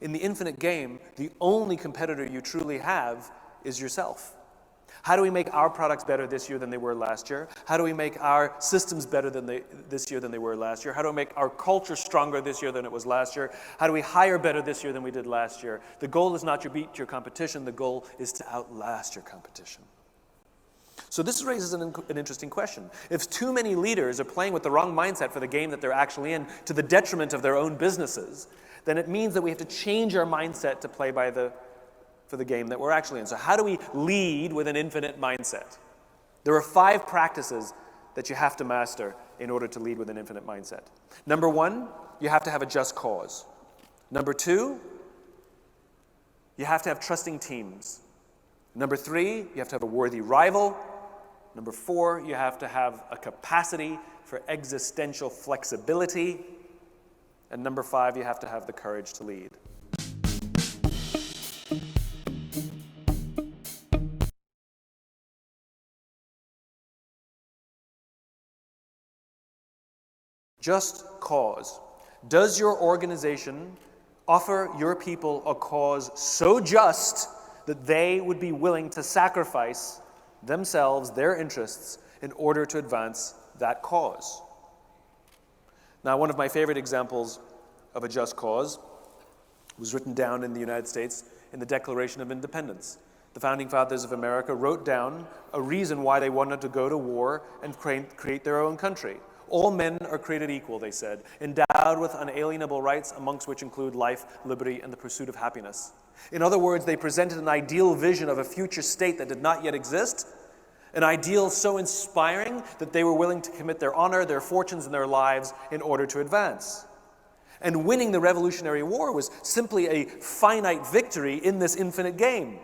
In the infinite game, the only competitor you truly have is yourself. How do we make our products better this year than they were last year? How do we make our systems better this year than they were last year? How do we make our culture stronger this year than it was last year? How do we hire better this year than we did last year? The goal is not to beat your competition. The goal is to outlast your competition. So this raises an interesting question. If too many leaders are playing with the wrong mindset for the game that they're actually in, to the detriment of their own businesses, then it means that we have to change our mindset to play for the game that we're actually in. So how do we lead with an infinite mindset? There are 5 practices that you have to master in order to lead with an infinite mindset. Number 1, you have to have a just cause. Number 2, you have to have trusting teams. Number 3, you have to have a worthy rival. Number 4, you have to have a capacity for existential flexibility. And number 5, you have to have the courage to lead. Just cause. Does your organization offer your people a cause so just that they would be willing to sacrifice themselves, their interests, in order to advance that cause? Now, one of my favorite examples of a just cause was written down in the United States in the Declaration of Independence. The Founding Fathers of America wrote down a reason why they wanted to go to war and create their own country. All men are created equal, they said, endowed with unalienable rights, amongst which include life, liberty, and the pursuit of happiness. In other words, they presented an ideal vision of a future state that did not yet exist, an ideal so inspiring that they were willing to commit their honor, their fortunes, and their lives in order to advance. And winning the Revolutionary War was simply a finite victory in this infinite game.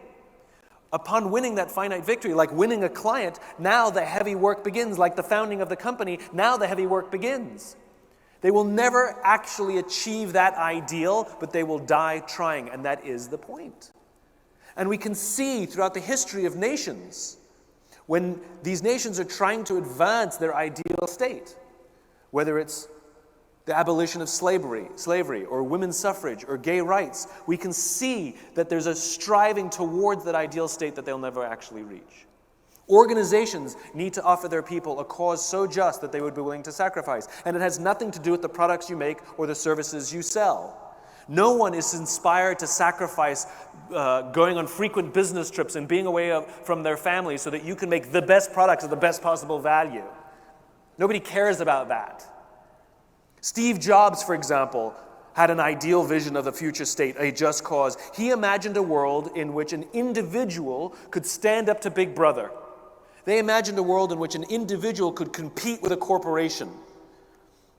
Upon winning that finite victory, like winning a client, now the heavy work begins. Like the founding of the company, now the heavy work begins. They will never actually achieve that ideal, but they will die trying, and that is the point. And we can see throughout the history of nations, when these nations are trying to advance their ideal state, whether it's the abolition of slavery, or women's suffrage, or gay rights, we can see that there's a striving towards that ideal state that they'll never actually reach. Organizations need to offer their people a cause so just that they would be willing to sacrifice. And it has nothing to do with the products you make or the services you sell. No one is inspired to sacrifice going on frequent business trips and being away from their families so that you can make the best products at the best possible value. Nobody cares about that. Steve Jobs, for example, had an ideal vision of the future state, a just cause. He imagined a world in which an individual could stand up to Big Brother. They imagined a world in which an individual could compete with a corporation.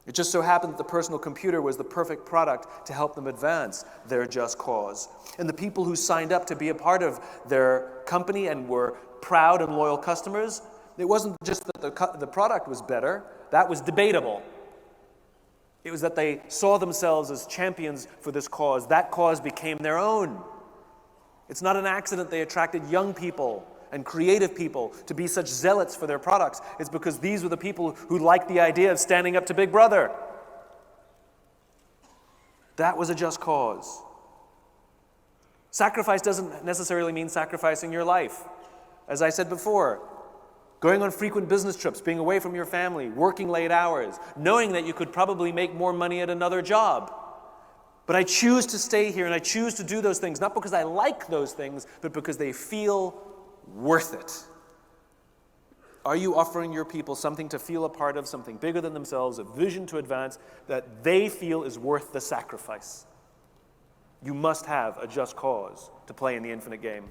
It just so happened that the personal computer was the perfect product to help them advance their just cause. And the people who signed up to be a part of their company and were proud and loyal customers, it wasn't just that the product was better, that was debatable. It was that they saw themselves as champions for this cause. That cause became their own. It's not an accident they attracted young people and creative people to be such zealots for their products. It's because these were the people who liked the idea of standing up to Big Brother. That was a just cause. Sacrifice doesn't necessarily mean sacrificing your life. As I said before, going on frequent business trips, being away from your family, working late hours, knowing that you could probably make more money at another job. But I choose to stay here and I choose to do those things, not because I like those things, but because they feel worth it. Are you offering your people something to feel a part of, something bigger than themselves, a vision to advance that they feel is worth the sacrifice? You must have a just cause to play in the infinite game.